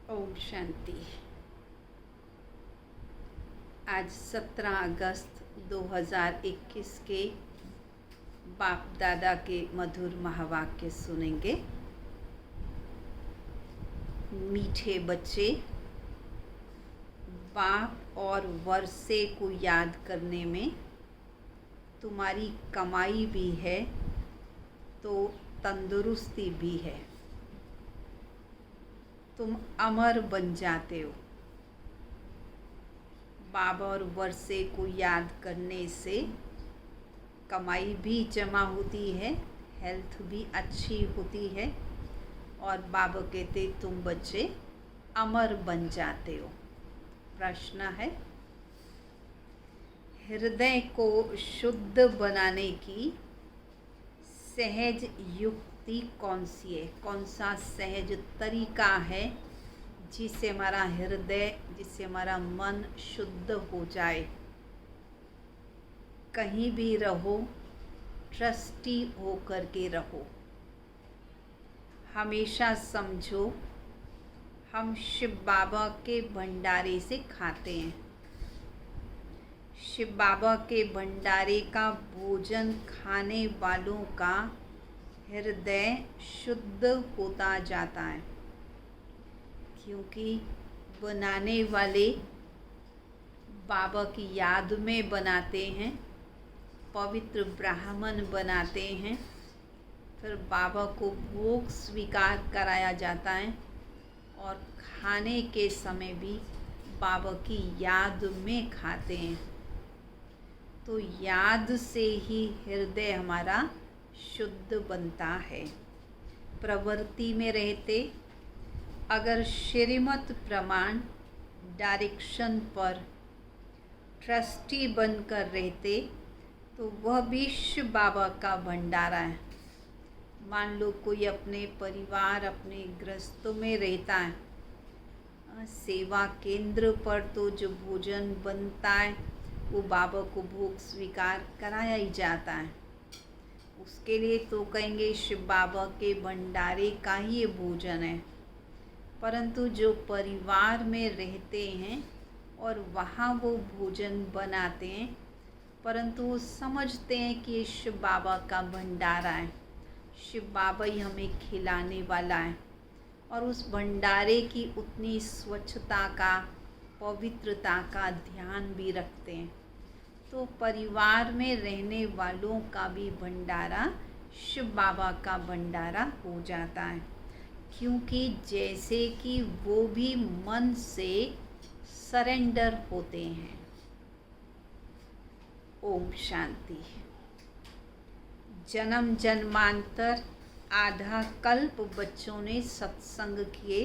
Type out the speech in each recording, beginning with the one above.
ओम शांति। आज 17 अगस्त 2021 के बाप दादा के मधुर महावाक्य सुनेंगे। मीठे बच्चे, बाप और वर्षे को याद करने में तुम्हारी कमाई भी है तो तंदुरुस्ती भी है। तुम अमर बन जाते हो। बाबा और वर्षे को याद करने से कमाई भी जमा होती है, हेल्थ भी अच्छी होती है और बाबा कहते तुम बच्चे अमर बन जाते हो। प्रश्न है, हृदय को शुद्ध बनाने की सहज युक्ति कौन सी है? कौन सा सहज तरीका है जिससे हमारा हृदय, जिससे हमारा मन शुद्ध हो जाए? कहीं भी रहो, ट्रस्टी हो कर के रहो। हमेशा समझो हम शिव बाबा के भंडारे से खाते हैं। शिव बाबा के भंडारे का भोजन खाने वालों का हृदय शुद्ध होता जाता है, क्योंकि बनाने वाले बाबा की याद में बनाते हैं, पवित्र ब्राह्मण बनाते हैं, फिर बाबा को भोग स्वीकार कराया जाता है और खाने के समय भी बाबा की याद में खाते हैं। तो याद से ही हृदय हमारा शुद्ध बनता है। प्रवृत्ति में रहते अगर श्रीमत प्रमाण डायरेक्शन पर ट्रस्टी बनकर रहते तो वह भी शिव बाबा का भंडारा है। मान लो कोई अपने परिवार, अपने गृहस्थों में रहता है, सेवा केंद्र पर तो जो भोजन बनता है वो बाबा को भोग स्वीकार कराया ही जाता है। उसके लिए तो कहेंगे शिव बाबा के भंडारे का ही ये भोजन है। परंतु जो परिवार में रहते हैं और वहाँ वो भोजन बनाते हैं परंतु वो समझते हैं कि ये शिव बाबा का भंडारा है, शिव बाबा ही हमें खिलाने वाला है, और उस भंडारे की उतनी स्वच्छता का, पवित्रता का ध्यान भी रखते हैं। तो परिवार में रहने वालों का भी भंडारा शिव बाबा का भंडारा हो जाता है, क्योंकि जैसे कि वो भी मन से सरेंडर होते हैं। ओम शांति। जन्म जन्मांतर आधा कल्प बच्चों ने सत्संग किए,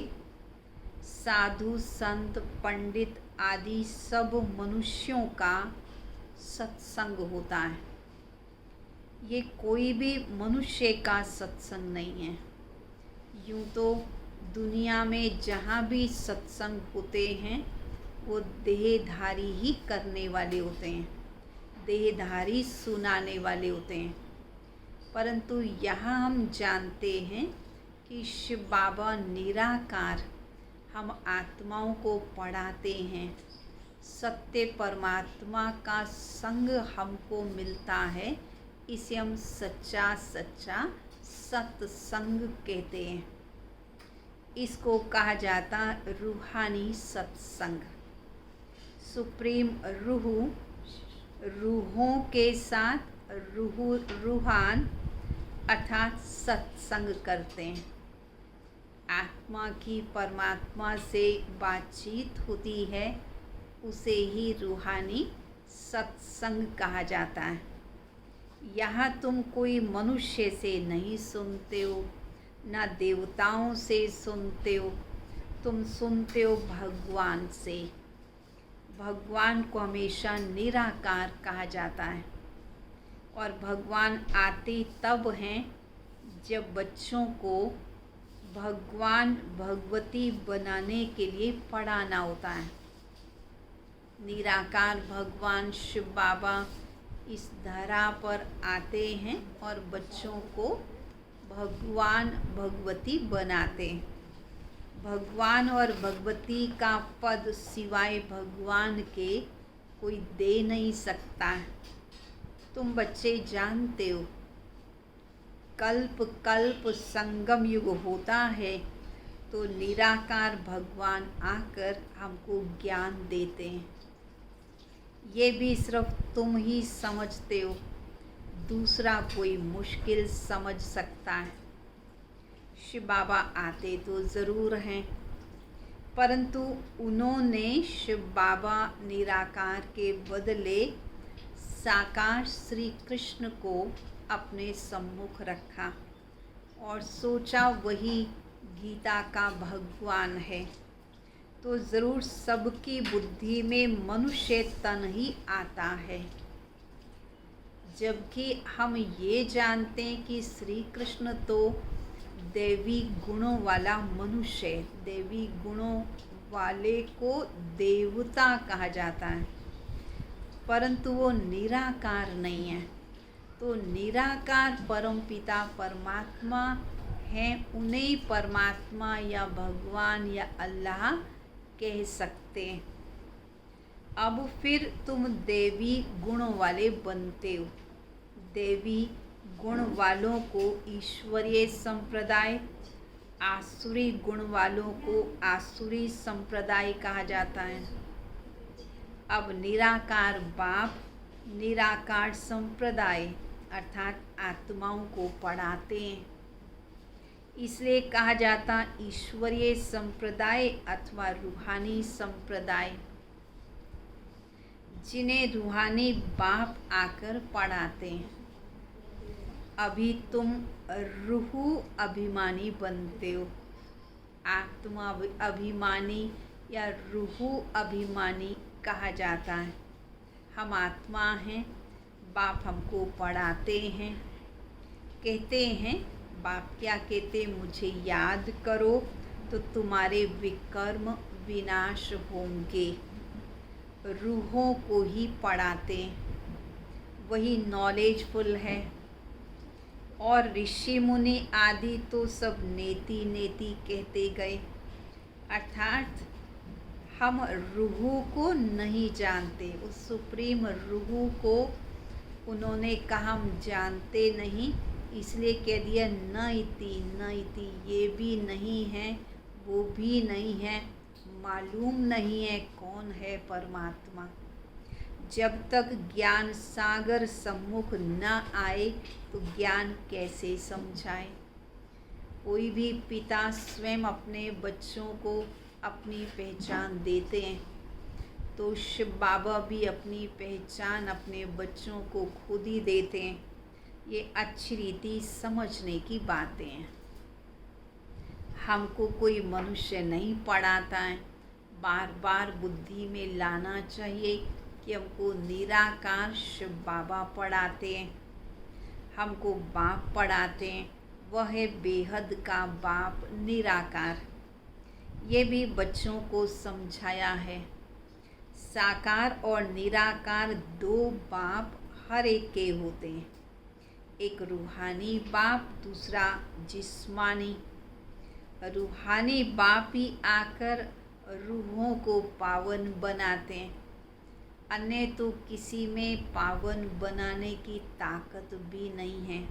साधु संत पंडित आदि सब मनुष्यों का सत्संग होता है। ये कोई भी मनुष्य का सत्संग नहीं है। यूँ तो दुनिया में जहाँ भी सत्संग होते हैं वो देहधारी ही करने वाले होते हैं, देहधारी सुनाने वाले होते हैं। परंतु यहाँ हम जानते हैं कि शिव बाबा निराकार हम आत्माओं को पढ़ाते हैं। सत्य परमात्मा का संग हमको मिलता है, इसे हम सच्चा सच्चा सत्संग कहते हैं। इसको कहा जाता रूहानी सत्संग। सुप्रीम रूह, रूहों के साथ रूहान अर्थात सत्संग करते हैं। आत्मा की परमात्मा से बातचीत होती है, उसे ही रूहानी सत्संग कहा जाता है। यहाँ तुम कोई मनुष्य से नहीं सुनते हो, ना देवताओं से सुनते हो, तुम सुनते हो भगवान से। भगवान को हमेशा निराकार कहा जाता है, और भगवान आते तब हैं जब बच्चों को भगवान भगवती बनाने के लिए पढ़ाना होता है। निराकार भगवान शिव बाबा इस धरा पर आते हैं और बच्चों को भगवान भगवती बनाते हैं। भगवान और भगवती का पद सिवाय भगवान के कोई दे नहीं सकता है। तुम बच्चे जानते हो, कल्प कल्प संगम युग होता है तो निराकार भगवान आकर हमको ज्ञान देते हैं। ये भी सिर्फ तुम ही समझते हो, दूसरा कोई मुश्किल समझ सकता है। शिव बाबा आते तो ज़रूर हैं, परंतु उन्होंने शिव बाबा निराकार के बदले साकार श्री कृष्ण को अपने सम्मुख रखा और सोचा वही गीता का भगवान है। तो ज़रूर सबकी बुद्धि में मनुष्य तन ही आता है, जबकि हम ये जानते हैं कि श्री कृष्ण तो देवी गुणों वाला मनुष्य, देवी गुणों वाले को देवता कहा जाता है, परंतु वो निराकार नहीं है। तो निराकार परमपिता परमात्मा हैं, उन्हें परमात्मा या भगवान या अल्लाह कह सकते हैं। अब फिर तुम देवी गुणों वाले बनते हो। देवी गुण वालों को ईश्वरीय संप्रदाय, आसुरी गुण वालों को आसुरी संप्रदाय कहा जाता है। अब निराकार बाप निराकार संप्रदाय अर्थात आत्माओं को पढ़ाते हैं, इसलिए कहा जाता ईश्वरीय संप्रदाय अथवा रूहानी संप्रदाय, जिन्हें रूहानी बाप आकर पढ़ाते हैं। अभी तुम रूह अभिमानी बनते हो। आत्मा अभिमानी या रूह अभिमानी कहा जाता है। हम आत्मा हैं, बाप हमको पढ़ाते हैं, कहते हैं बाप क्या कहते, मुझे याद करो तो तुम्हारे विकर्म विनाश होंगे। रूहों को ही पढ़ाते हैं, वही नॉलेजफुल है। और ऋषि मुनि आदि तो सब नेति नेति कहते गए, अर्थात हम रूह को नहीं जानते, उस सुप्रीम रूह को उन्होंने कहा हम जानते नहीं, इसलिए कह दिया न इति न इति। ये भी नहीं है, वो भी नहीं है, मालूम नहीं है कौन है परमात्मा। जब तक ज्ञान सागर सम्मुख न आए तो ज्ञान कैसे समझाए। कोई भी पिता स्वयं अपने बच्चों को अपनी पहचान देते हैं, तो शिव बाबा भी अपनी पहचान अपने बच्चों को खुद ही देते हैं। ये अच्छी रीति समझने की बातें हैं। हमको कोई मनुष्य नहीं पढ़ाता है, बार बार बुद्धि में लाना चाहिए कि हमको निराकार शिव बाबा पढ़ाते हैं। हमको बाप पढ़ाते हैं, वह है बेहद का बाप निराकार। ये भी बच्चों को समझाया है। साकार और निराकार दो बाप हर एक के होते हैं, एक रूहानी बाप, दूसरा जिस्मानी। रूहानी बाप ही आकर रूहों को पावन बनाते हैं, अन्य तो किसी में पावन बनाने की ताकत भी नहीं है।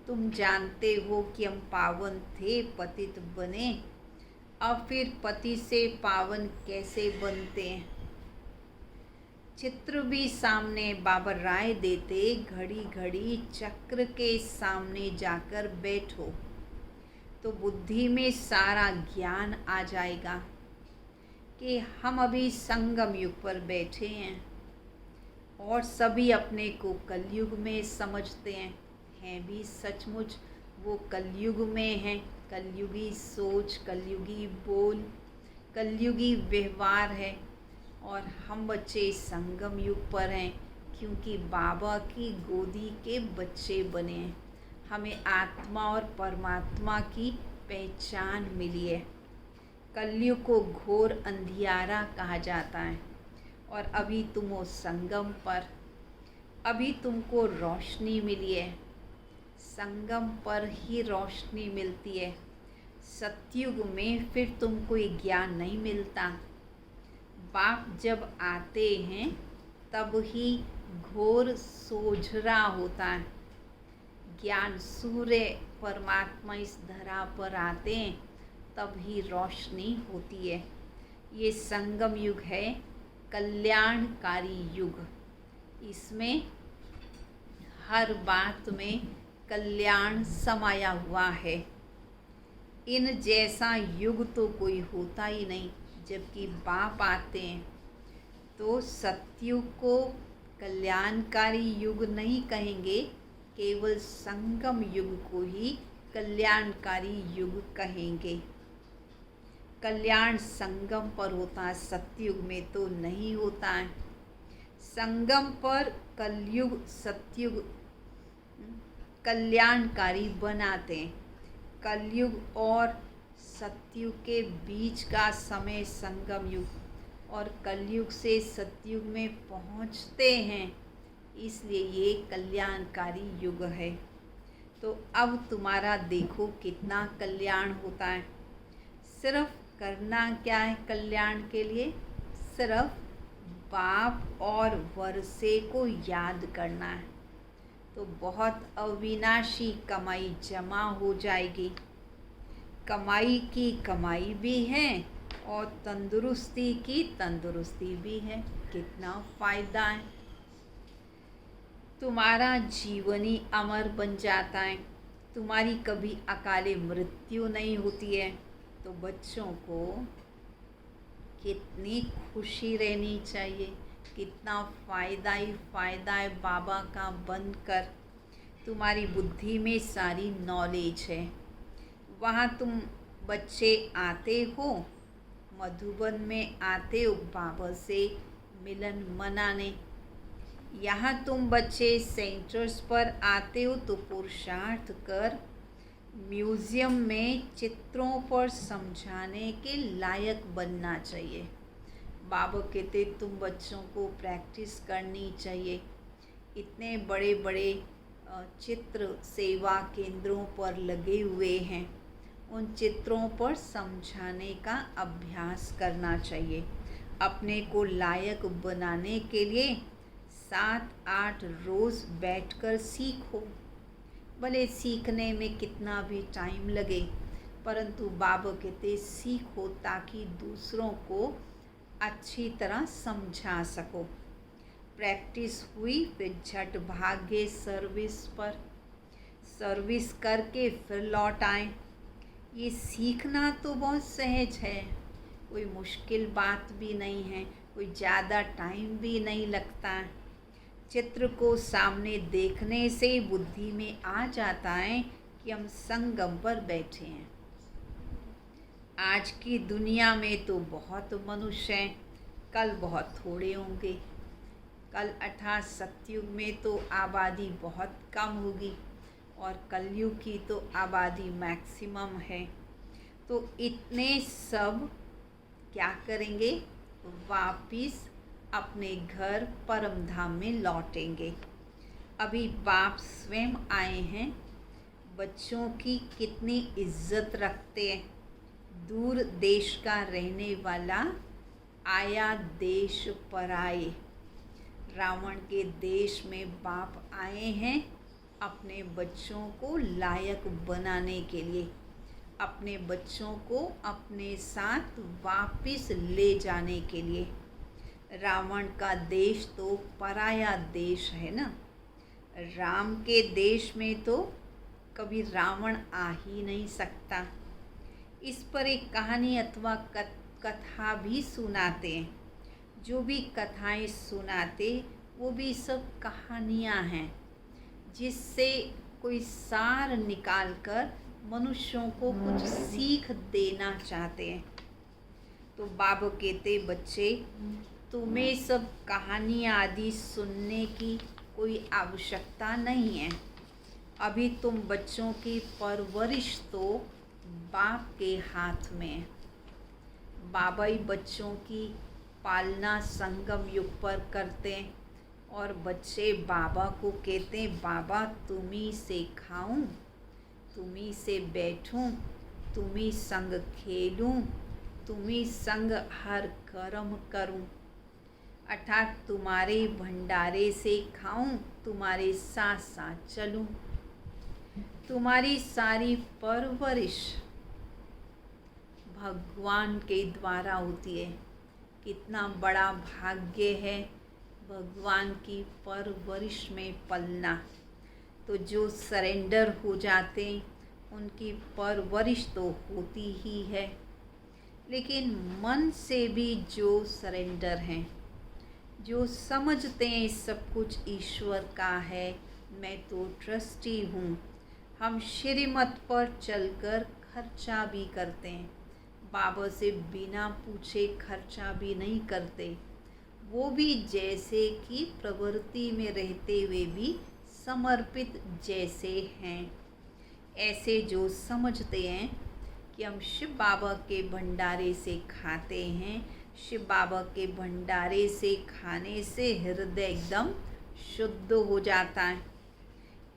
तुम जानते हो कि हम पावन थे, पतित बने, अब फिर पति से पावन कैसे बनते हैं। चित्र भी सामने बाबा राय देते, घड़ी घड़ी चक्र के सामने जाकर बैठो तो बुद्धि में सारा ज्ञान आ जाएगा कि हम अभी संगम युग पर बैठे हैं और सभी अपने को कलयुग में समझते हैं भी सचमुच वो कलयुग में हैं। कलयुगी सोच, कलयुगी बोल, कलयुगी व्यवहार है और हम बच्चे संगम युग पर हैं, क्योंकि बाबा की गोदी के बच्चे बने हैं। हमें आत्मा और परमात्मा की पहचान मिली है। कलयुग को घोर अंधियारा कहा जाता है और अभी तुम हो संगम पर, अभी तुमको रोशनी मिली है। संगम पर ही रोशनी मिलती है, सतयुग में फिर तुमको ये ज्ञान नहीं मिलता। बाप जब आते हैं तब ही घोर सोझरा होता है। ज्ञान सूर्य परमात्मा इस धरा पर आते हैं तब ही रोशनी होती है। ये संगम युग है, कल्याणकारी युग। इसमें हर बात में कल्याण समाया हुआ है। इन जैसा युग तो कोई होता ही नहीं। जबकि बाप आते हैं तो सतयुग को कल्याणकारी युग नहीं कहेंगे, केवल संगम युग को ही कल्याणकारी युग कहेंगे। कल्याण संगम पर होता है, सतयुग में तो नहीं होता है। संगम पर कलयुग सतयुग कल्याणकारी बनाते हैं। कलयुग और सतयुग के बीच का समय संगम युग और कलयुग से सतयुग में पहुंचते हैं, इसलिए ये कल्याणकारी युग है। तो अब तुम्हारा देखो कितना कल्याण होता है। सिर्फ करना क्या है कल्याण के लिए? सिर्फ बाप और वर्षे को याद करना है, तो बहुत अविनाशी कमाई जमा हो जाएगी। कमाई की कमाई भी है और तंदुरुस्ती की तंदुरुस्ती भी है। कितना फ़ायदा है। तुम्हारा जीवन ही अमर बन जाता है। तुम्हारी कभी अकाले मृत्यु नहीं होती है। तो बच्चों को कितनी खुशी रहनी चाहिए, कितना फ़ायदा ही फ़ायदा है बाबा का बनकर। तुम्हारी बुद्धि में सारी नॉलेज है। वहाँ तुम बच्चे आते हो, मधुबन में आते हो बाबा से मिलन मनाने। यहाँ तुम बच्चे सेंटर्स पर आते हो तो पुरुषार्थ कर म्यूज़ियम में चित्रों पर समझाने के लायक बनना चाहिए। बाबा कहते तुम बच्चों को प्रैक्टिस करनी चाहिए। इतने बड़े बड़े चित्र सेवा केंद्रों पर लगे हुए हैं, उन चित्रों पर समझाने का अभ्यास करना चाहिए। अपने को लायक बनाने के लिए 7-8 रोज़ बैठकर सीखो। भले सीखने में कितना भी टाइम लगे, परंतु बाबा कहते सीखो ताकि दूसरों को अच्छी तरह समझा सको। प्रैक्टिस हुई फिर झट भागे सर्विस पर, सर्विस करके फिर लौट आए। ये सीखना तो बहुत सहज है, कोई मुश्किल बात भी नहीं है, कोई ज़्यादा टाइम भी नहीं लगता। चित्र को सामने देखने से बुद्धि में आ जाता है कि हम संगम पर बैठे हैं। आज की दुनिया में तो बहुत मनुष्य हैं, कल बहुत थोड़े होंगे। कल अर्थात सतयुग में तो आबादी बहुत कम होगी और कलयुग की तो आबादी मैक्सिमम है। तो इतने सब क्या करेंगे, वापिस अपने घर परम धाम में लौटेंगे। अभी बाप स्वयं आए हैं, बच्चों की कितनी इज्जत रखते हैं। दूर देश का रहने वाला आया देश पराए। रावण के देश में बाप आए हैं अपने बच्चों को लायक बनाने के लिए, अपने बच्चों को अपने साथ वापिस ले जाने के लिए। रावण का देश तो पराया देश है ना। राम के देश में तो कभी रावण आ ही नहीं सकता। इस पर एक कहानी अथवा कथा भी सुनाते हैं। जो भी कथाएं सुनाते वो भी सब कहानियाँ हैं, जिससे कोई सार निकालकर मनुष्यों को कुछ सीख देना चाहते हैं। तो बाबा कहते बच्चे, तुम्हें सब कहानियाँ आदि सुनने की कोई आवश्यकता नहीं है। अभी तुम बच्चों की परवरिश तो बाप के हाथ में है। बाबा ही बच्चों की पालना संगम युग पर करते हैं और बच्चे बाबा को कहते हैं, बाबा तुम्ही से खाऊं, तुम्ही से बैठूं, तुम्ही संग खेलूं, तुम्ही संग हर कर्म करूं। अर्थात तुम्हारे भंडारे से खाऊं, तुम्हारे साथ साथ चलूं। तुम्हारी सारी परवरिश भगवान के द्वारा होती है। कितना बड़ा भाग्य है भगवान की परवरिश में पलना। तो जो सरेंडर हो जाते उनकी परवरिश तो होती ही है, लेकिन मन से भी जो सरेंडर हैं, जो समझते हैं सब कुछ ईश्वर का है, मैं तो ट्रस्टी हूँ। हम श्रीमत पर चलकर खर्चा भी करते हैं, बाबा से बिना पूछे खर्चा भी नहीं करते। वो भी जैसे कि प्रवृत्ति में रहते हुए भी समर्पित जैसे हैं। ऐसे जो समझते हैं कि हम शिव बाबा के भंडारे से खाते हैं, शिव बाबा के भंडारे से खाने से हृदय एकदम शुद्ध हो जाता है।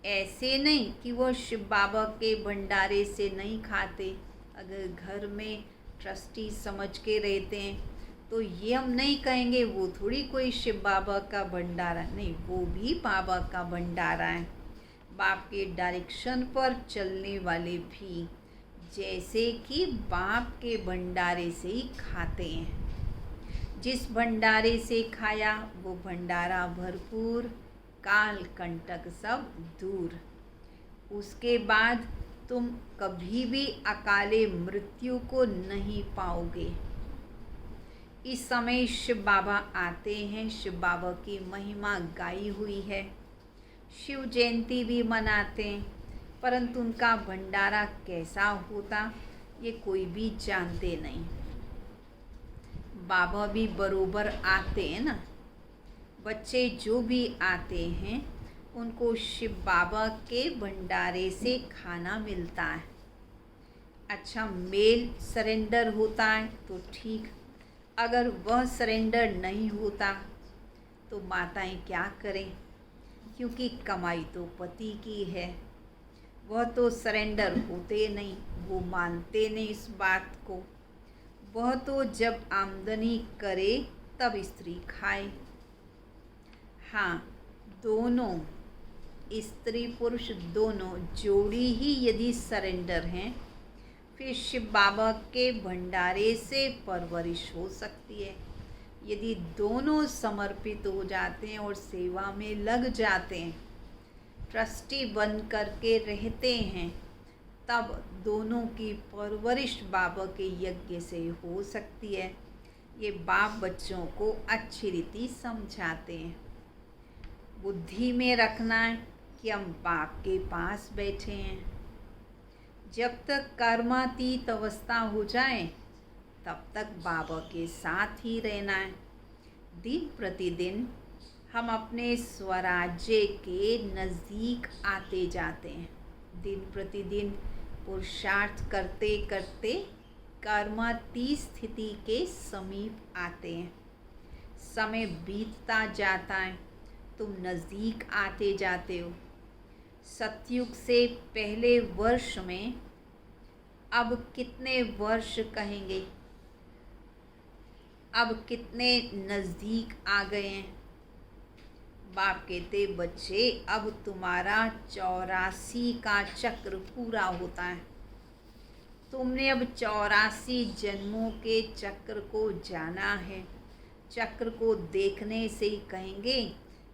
ऐसे नहीं कि वो शिव बाबा के भंडारे से नहीं खाते। अगर घर में ट्रस्टी समझ के रहते हैं तो ये हम नहीं कहेंगे वो थोड़ी कोई शिव बाबा का भंडारा, नहीं, वो भी बाबा का भंडारा है। बाप के डायरेक्शन पर चलने वाले भी जैसे कि बाप के भंडारे से ही खाते हैं। जिस भंडारे से खाया वो भंडारा भरपूर, काल कंटक सब दूर। उसके बाद तुम कभी भी अकाले मृत्यु को नहीं पाओगे। इस समय शिव बाबा आते हैं, शिव बाबा की महिमा गाई हुई है, शिव जयंती भी मनाते हैं, परंतु उनका भंडारा कैसा होता ये कोई भी जानते नहीं। बाबा भी बरोबर आते हैं ना। बच्चे जो भी आते हैं उनको शिव बाबा के भंडारे से खाना मिलता है। अच्छा, मेल सरेंडर होता है तो ठीक, अगर वह सरेंडर नहीं होता तो माताएं क्या करें, क्योंकि कमाई तो पति की है। वह तो सरेंडर होते नहीं, वो मानते नहीं इस बात को। वह तो जब आमदनी करे तब स्त्री खाए। हाँ, दोनों स्त्री पुरुष दोनों जोड़ी ही यदि सरेंडर हैं, फिर शिव बाबा के भंडारे से परवरिश हो सकती है। यदि दोनों समर्पित हो जाते हैं और सेवा में लग जाते हैं, ट्रस्टी बन करके रहते हैं, तब दोनों की परवरिश बाबा के यज्ञ से हो सकती है। ये बाप बच्चों को अच्छी रीति समझाते हैं। बुद्धि में रखना है कि हम बाप के पास बैठे हैं। जब तक कर्मातीत अवस्था हो जाए तब तक बाबा के साथ ही रहना है। दिन प्रतिदिन हम अपने स्वराज्य के नज़दीक आते जाते हैं। दिन प्रतिदिन पुरुषार्थ करते करते कर्मातीत स्थिति के समीप आते हैं। समय बीतता जाता है, तुम नज़दीक आते जाते हो। सतयुग से पहले वर्ष में अब कितने वर्ष कहेंगे, अब कितने नज़दीक आ गए हैं। बाप कहते, बच्चे अब तुम्हारा 84 का चक्र पूरा होता है। तुमने अब 84 जन्मों के चक्र को जाना है। चक्र को देखने से ही कहेंगे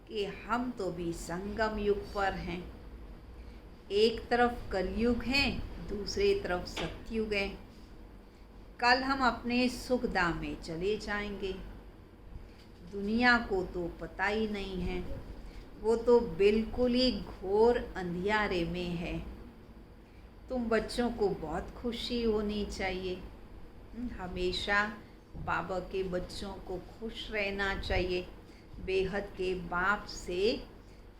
कि हम तो भी संगम युग पर हैं। एक तरफ कलयुग है, दूसरी तरफ सतयुग है। कल हम अपने सुखधाम में चले जाएंगे। दुनिया को तो पता ही नहीं है, वो तो बिल्कुल ही घोर अंधियारे में है। तुम बच्चों को बहुत खुशी होनी चाहिए। हमेशा बाबा के बच्चों को खुश रहना चाहिए। बेहद के बाप से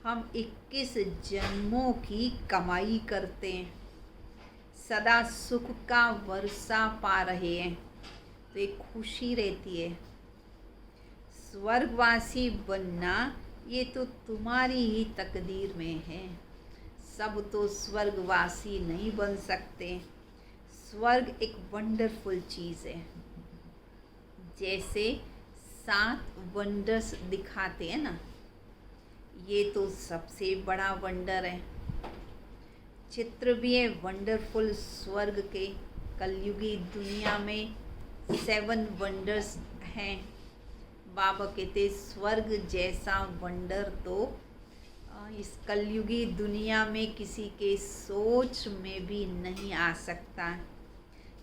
हम 21 जन्मों की कमाई करते हैं, सदा सुख का वर्षा पा रहे हैं, तो एक खुशी रहती है। स्वर्गवासी बनना ये तो तुम्हारी ही तकदीर में है। सब तो स्वर्गवासी नहीं बन सकते। स्वर्ग एक वंडरफुल चीज़ है। जैसे 7 वंडर्स दिखाते हैं ना, ये तो सबसे बड़ा वंडर है। चित्र भी है वंडरफुल स्वर्ग के। कलयुगी दुनिया में 7 वंडर्स हैं। बाबा कहते स्वर्ग जैसा वंडर तो इस कलयुगी दुनिया में किसी के सोच में भी नहीं आ सकता।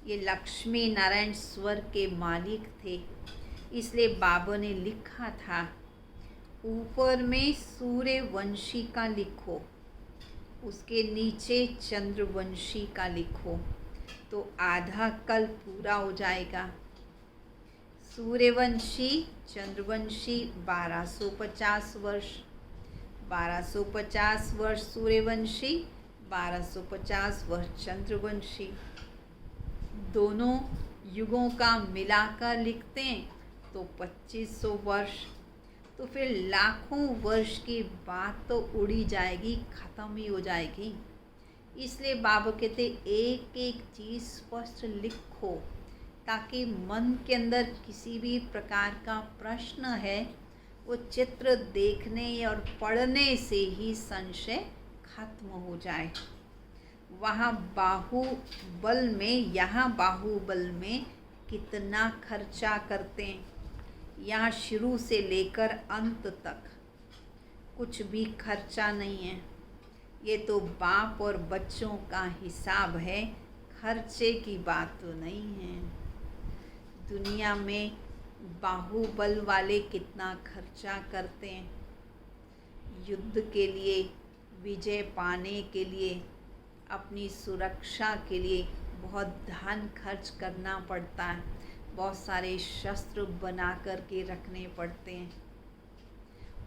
ये लक्ष्मी नारायण स्वर्ग के मालिक थे, इसलिए बाबा ने लिखा था ऊपर में सूर्यवंशी का लिखो, उसके नीचे चंद्रवंशी का लिखो, तो आधा कल पूरा हो जाएगा। सूर्यवंशी चंद्रवंशी 1250 वर्ष, 1250 वर्ष सूर्यवंशी, 1250 वर्ष चंद्रवंशी। दोनों युगों का मिलाकर लिखते हैं तो 2500 वर्ष। तो फिर लाखों वर्ष की बात तो उड़ी जाएगी, ख़त्म ही हो जाएगी। इसलिए बाबा कहते एक एक चीज़ स्पष्ट लिखो, ताकि मन के अंदर किसी भी प्रकार का प्रश्न है वो चित्र देखने और पढ़ने से ही संशय खत्म हो जाए। वहाँ बाहुबल में, यहाँ बाहुबल में कितना खर्चा करते हैं, यहाँ शुरू से लेकर अंत तक कुछ भी खर्चा नहीं है। ये तो बाप और बच्चों का हिसाब है, खर्चे की बात तो नहीं है। दुनिया में बाहुबल वाले कितना खर्चा करते हैं, युद्ध के लिए, विजय पाने के लिए, अपनी सुरक्षा के लिए बहुत धन खर्च करना पड़ता है, बहुत सारे शस्त्र बना कर के रखने पड़ते हैं।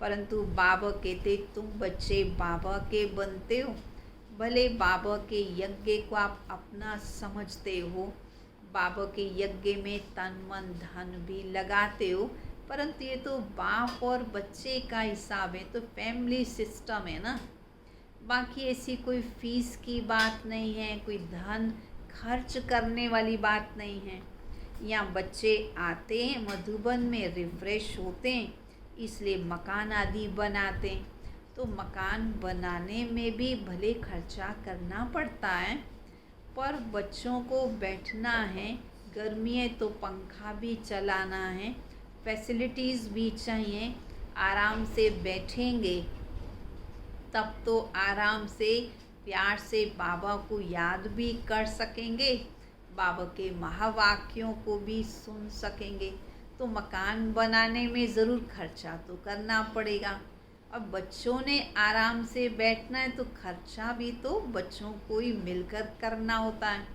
परंतु बाबा कहते तुम बच्चे बाबा के बनते हो। भले बाबा के यज्ञ को आप अपना समझते हो, बाबा के यज्ञ में तन मन धन भी लगाते हो, परंतु ये तो बाप और बच्चे का हिसाब है, तो फैमिली सिस्टम है ना। बाकी ऐसी कोई फीस की बात नहीं है, कोई धन खर्च करने वाली बात नहीं है। यहाँ बच्चे आते हैं, मधुबन में रिफ्रेश होते हैं, इसलिए मकान आदि बनाते हैं। तो मकान बनाने में भी भले खर्चा करना पड़ता है, पर बच्चों को बैठना है, गर्मी है तो पंखा भी चलाना है, फैसिलिटीज़ भी चाहिए। आराम से बैठेंगे तब तो आराम से प्यार से बाबा को याद भी कर सकेंगे, बाबा के महावाक्यों को भी सुन सकेंगे। तो मकान बनाने में ज़रूर खर्चा तो करना पड़ेगा। अब बच्चों ने आराम से बैठना है तो खर्चा भी तो बच्चों को ही मिलकर करना होता है।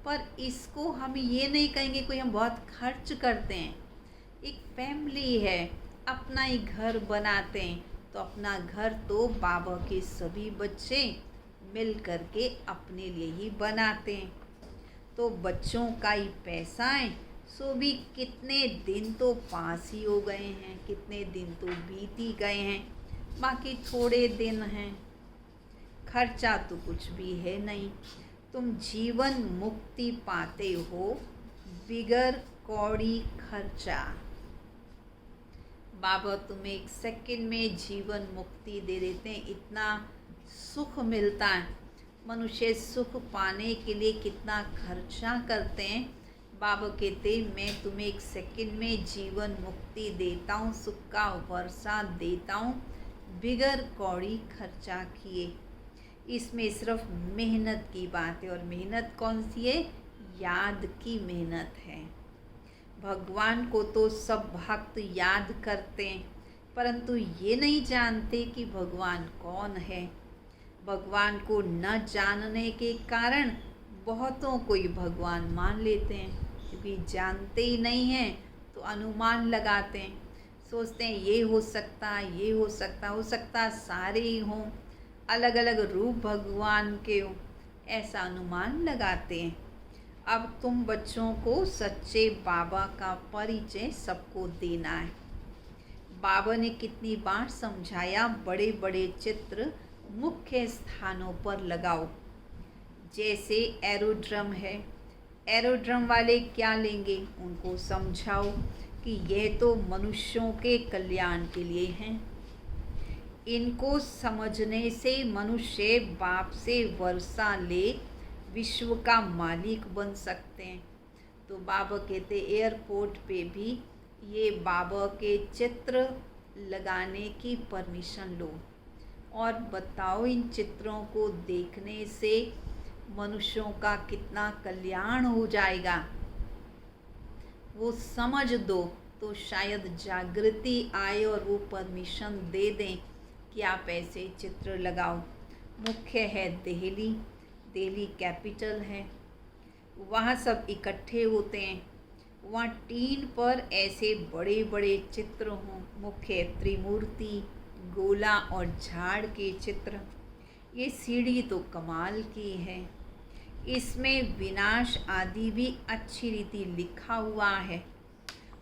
पर इसको हम ये नहीं कहेंगे कोई हम बहुत खर्च करते हैं। एक फैमिली है, अपना ही घर बनाते हैं, तो अपना घर तो बाबा के सभी बच्चे मिल कर के अपने लिए ही बनाते हैं। तो बच्चों का ही पैसा है, सो भी कितने दिन तो पास ही हो गए हैं, कितने दिन तो बीत ही गए हैं, बाकी थोड़े दिन हैं। खर्चा तो कुछ भी है नहीं। तुम जीवन मुक्ति पाते हो बिगर कौड़ी खर्चा। बाबा तुम्हें 1 सेकंड में जीवन मुक्ति दे देते हैं। इतना सुख मिलता है। मनुष्य सुख पाने के लिए कितना खर्चा करते हैं। बाबा कहते मैं तुम्हें 1 सेकंड में जीवन मुक्ति देता हूँ, सुख का वर्षा देता हूँ बिगर कौड़ी खर्चा किए। इसमें सिर्फ मेहनत की बात है। और मेहनत कौन सी है? याद की मेहनत है। भगवान को तो सब भक्त याद करते हैं, परंतु ये नहीं जानते कि भगवान कौन है। भगवान को न जानने के कारण बहुतों को ही भगवान मान लेते हैं, क्योंकि जानते ही नहीं हैं तो अनुमान लगाते हैं। सोचते हैं ये हो सकता, ये हो सकता सारे ही हों, अलग अलग रूप भगवान के हों, ऐसा अनुमान लगाते हैं। अब तुम बच्चों को सच्चे बाबा का परिचय सबको देना है। बाबा ने कितनी बार समझाया, बड़े बड़े चित्र मुख्य स्थानों पर लगाओ। जैसे एरोड्रम है, एरोड्रम वाले क्या लेंगे? उनको समझाओ कि यह तो मनुष्यों के कल्याण के लिए हैं। इनको समझने से मनुष्य बाप से वर्षा ले विश्व का मालिक बन सकते हैं। तो बाबा कहते एयरपोर्ट पे भी ये बाबा के चित्र लगाने की परमिशन लो और बताओ इन चित्रों को देखने से मनुष्यों का कितना कल्याण हो जाएगा। वो समझ दो तो शायद जागृति आए और वो परमिशन दे दें कि आप ऐसे चित्र लगाओ। मुख्य है दिल्ली, दिल्ली कैपिटल है, वहाँ सब इकट्ठे होते हैं। वहाँ टीन पर ऐसे बड़े बड़े चित्र हों, मुख्य त्रिमूर्ति, गोला और झाड़ के चित्र। ये सीढ़ी तो कमाल की है। इसमें विनाश आदि भी अच्छी रीति लिखा हुआ है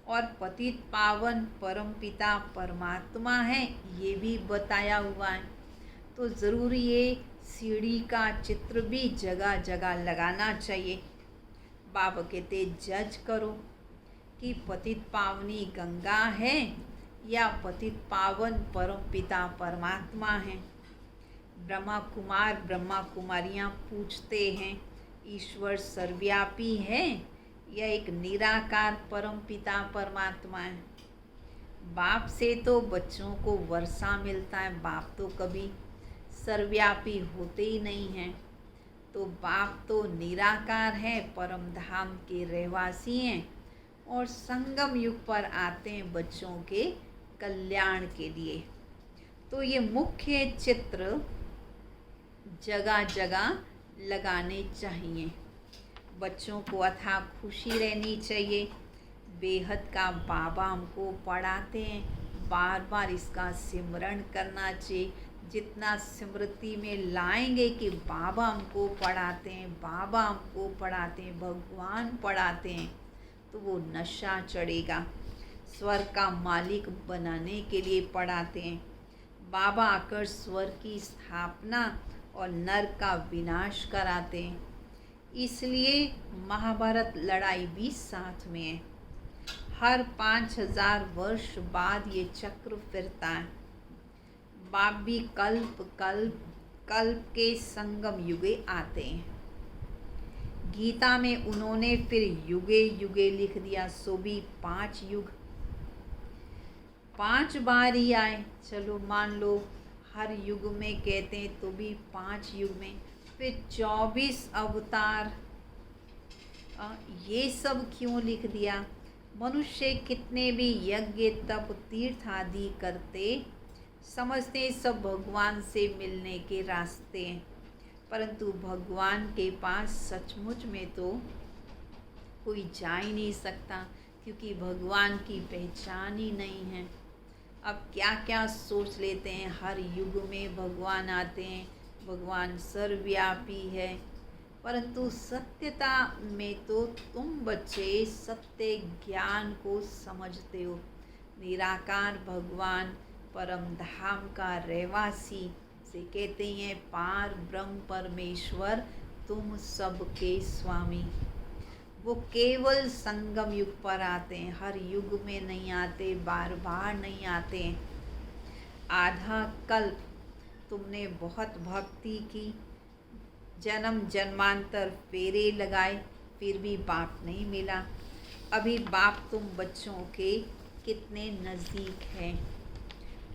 और पतित पावन परमपिता परमात्मा है ये भी बताया हुआ है। तो ज़रूर ये सीढ़ी का चित्र भी जगह जगह लगाना चाहिए। बाबा कहते जज करो कि पतित पावनी गंगा है या पतित पावन परमपिता परमात्मा है। ब्रह्मा कुमार ब्रह्मा कुमारियाँ पूछते हैं ईश्वर सर्वव्यापी है या एक निराकार परमपिता परमात्मा है। बाप से तो बच्चों को वर्षा मिलता है, बाप तो कभी सर्वव्यापी होते ही नहीं हैं। तो बाप तो निराकार है, परम धाम के रहवासी हैं और संगम युग पर आते हैं बच्चों के कल्याण के लिए। तो ये मुख्य चित्र जगह जगह लगाने चाहिए। बच्चों को अथाह खुशी रहनी चाहिए। बेहद का बाबा हमको पढ़ाते हैं, बार बार इसका सिमरण करना चाहिए। जितना स्मृति में लाएंगे कि बाबा हमको पढ़ाते हैं, बाबा हमको पढ़ाते हैं, भगवान पढ़ाते हैं, तो वो नशा चढ़ेगा। स्वर्ग का मालिक बनाने के लिए पढ़ाते हैं। बाबा आकर स्वर्ग की स्थापना और नरक का विनाश कराते हैं। इसलिए महाभारत लड़ाई भी साथ में है। हर 5000 वर्ष बाद ये चक्र फिरता है। बाप भी कल्प कल्प कल्प के संगम युगे आते हैं। गीता में उन्होंने फिर युगे युगे लिख दिया, सो भी 5 युग, 5 बार ही आए। चलो मान लो हर युग में कहते हैं तो भी 5 युग में, फिर 24 अवतार, ये सब क्यों लिख दिया? मनुष्य कितने भी यज्ञ तप तीर्थ आदि करते, समझते सब भगवान से मिलने के रास्ते हैं, परंतु भगवान के पास सचमुच में तो कोई जा ही नहीं सकता, क्योंकि भगवान की पहचान ही नहीं है। अब क्या क्या सोच लेते हैं, हर युग में भगवान आते हैं, भगवान सर्वव्यापी है, परंतु सत्यता में तो तुम बच्चे सत्य ज्ञान को समझते हो। निराकार भगवान परम धाम का रहवासी से कहते हैं पार ब्रह्म परमेश्वर तुम सबके स्वामी। वो केवल संगम युग पर आते हैं, हर युग में नहीं आते, बार बार नहीं आते। आधा कल्प तुमने बहुत भक्ति की, जन्म जन्मांतर फेरे लगाए, फिर भी बाप नहीं मिला। अभी बाप तुम बच्चों के कितने नज़दीक हैं,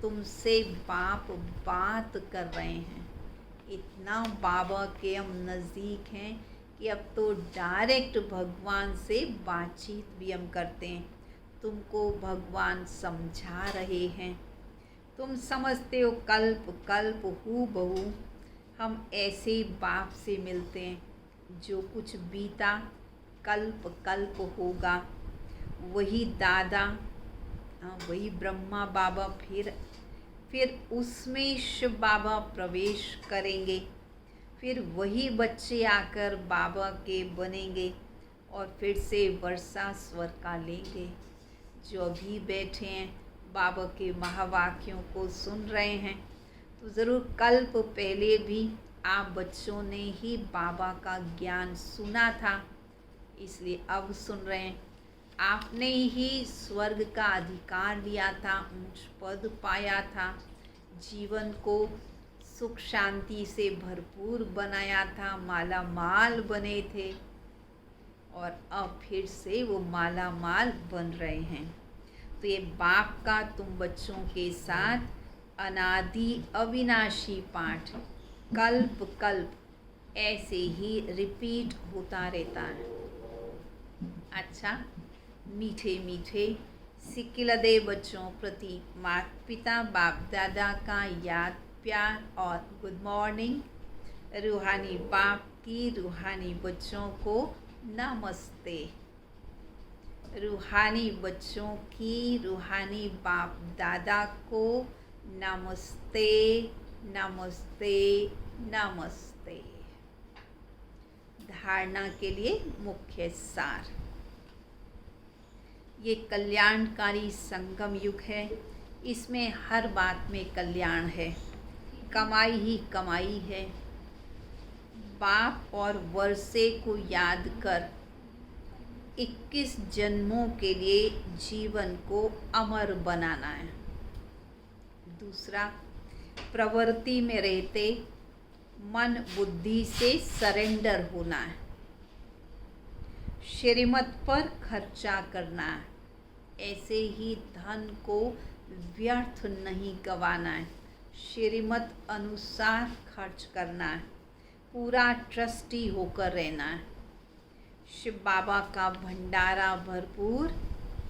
तुमसे बाप बात कर रहे हैं। इतना बाबा के हम नज़दीक हैं कि अब तो डायरेक्ट भगवान से बातचीत भी हम करते हैं। तुमको भगवान समझा रहे हैं, तुम समझते हो कल्प कल्प हूबहू हम ऐसे बाप से मिलते हैं। जो कुछ बीता कल्प कल्प होगा, वही दादा, वही ब्रह्मा बाबा, फिर उसमें शिव बाबा प्रवेश करेंगे, फिर वही बच्चे आकर बाबा के बनेंगे और फिर से वर्षा स्वर का लेंगे। जो अभी बैठे हैं बाबा के महावाक्यों को सुन रहे हैं, तो ज़रूर कल्प पहले भी आप बच्चों ने ही बाबा का ज्ञान सुना था, इसलिए अब सुन रहे हैं। आपने ही स्वर्ग का अधिकार लिया था, ऊंच पद पाया था, जीवन को सुख शांति से भरपूर बनाया था, माला माल बने थे और अब फिर से वो माला माल बन रहे हैं। तो ये बाप का तुम बच्चों के साथ अनादि अविनाशी पाठ कल्प कल्प ऐसे ही रिपीट होता रहता है। अच्छा, मीठे मीठे सिक्किलदे बच्चों प्रति माता पिता बाप दादा का याद प्यार और गुड मॉर्निंग। रूहानी बाप की रूहानी बच्चों को नमस्ते। रूहानी बच्चों की रूहानी बाप दादा को नमस्ते नमस्ते नमस्ते। धारणा के लिए मुख्य सार, ये कल्याणकारी संगम युग है, इसमें हर बात में कल्याण है, कमाई ही कमाई है। बाप और वर्षे को याद कर 21 जन्मों के लिए जीवन को अमर बनाना है। दूसरा, प्रवृत्ति में रहते मन बुद्धि से सरेंडर होना है। श्रीमत पर खर्चा करना है, ऐसे ही धन को व्यर्थ नहीं गंवाना है, श्रीमत अनुसार खर्च करना है, पूरा ट्रस्टी होकर रहना है। शिव बाबा का भंडारा भरपूर,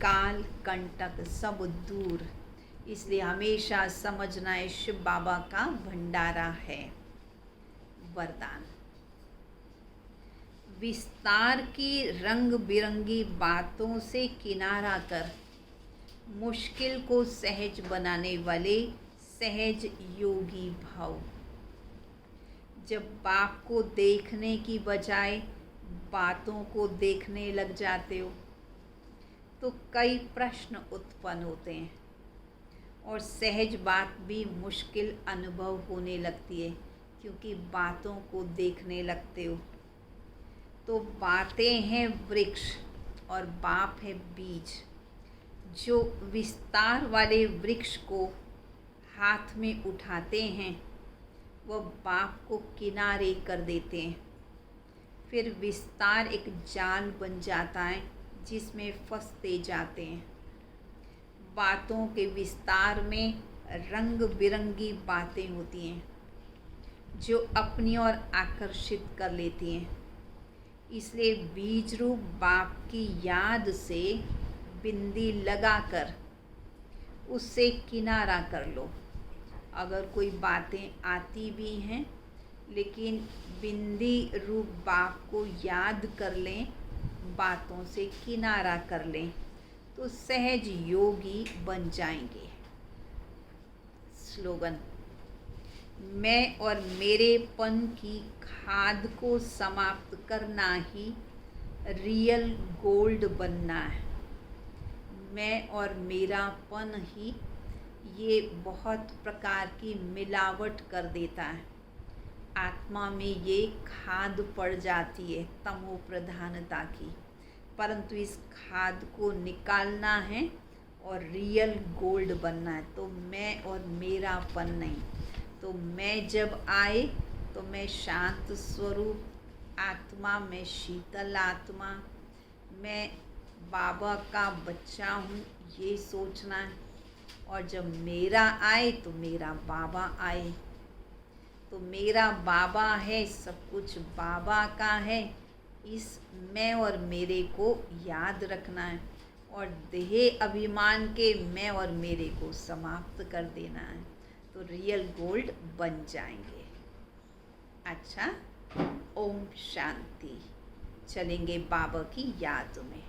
काल कंटक सब दूर, इसलिए हमेशा समझना है शिव बाबा का भंडारा है। वरदान, विस्तार की रंग बिरंगी बातों से किनारा कर मुश्किल को सहज बनाने वाले सहज योगी भाव। जब बाप को देखने की बजाय बातों को देखने लग जाते हो तो कई प्रश्न उत्पन्न होते हैं और सहज बात भी मुश्किल अनुभव होने लगती है, क्योंकि बातों को देखने लगते हो। तो बातें हैं वृक्ष और बाप है बीज, जो विस्तार वाले वृक्ष को हाथ में उठाते हैं वह बाप को किनारे कर देते हैं। फिर विस्तार एक जाल बन जाता है जिसमें फंसते जाते हैं। बातों के विस्तार में रंग बिरंगी बातें होती हैं जो अपनी ओर आकर्षित कर लेती हैं। इसलिए बीज रूप बाप की याद से बिंदी लगाकर उससे किनारा कर लो। अगर कोई बातें आती भी हैं लेकिन बिंदी रूप बाप को याद कर लें, बातों से किनारा कर लें तो सहज योगी बन जाएंगे। स्लोगन: मैं और मेरेपन की खाद को समाप्त करना ही रियल गोल्ड बनना है। मैं और मेरापन ही ये बहुत प्रकार की मिलावट कर देता है। आत्मा में ये खाद पड़ जाती है तमो प्रधानता की, परंतु इस खाद को निकालना है और रियल गोल्ड बनना है। तो मैं और मेरापन नहीं। तो मैं जब आए तो मैं शांत स्वरूप आत्मा, मैं शीतल आत्मा, मैं बाबा का बच्चा हूँ, ये सोचना है। और जब मेरा आए तो मेरा बाबा आए। तो मेरा बाबा है, सब कुछ बाबा का है। इस मैं और मेरे को याद रखना है और देह अभिमान के मैं और मेरे को समाप्त कर देना है, तो रियल गोल्ड बन जाएंगे। अच्छा, ओम शांति। चलेंगे बाबा की याद में।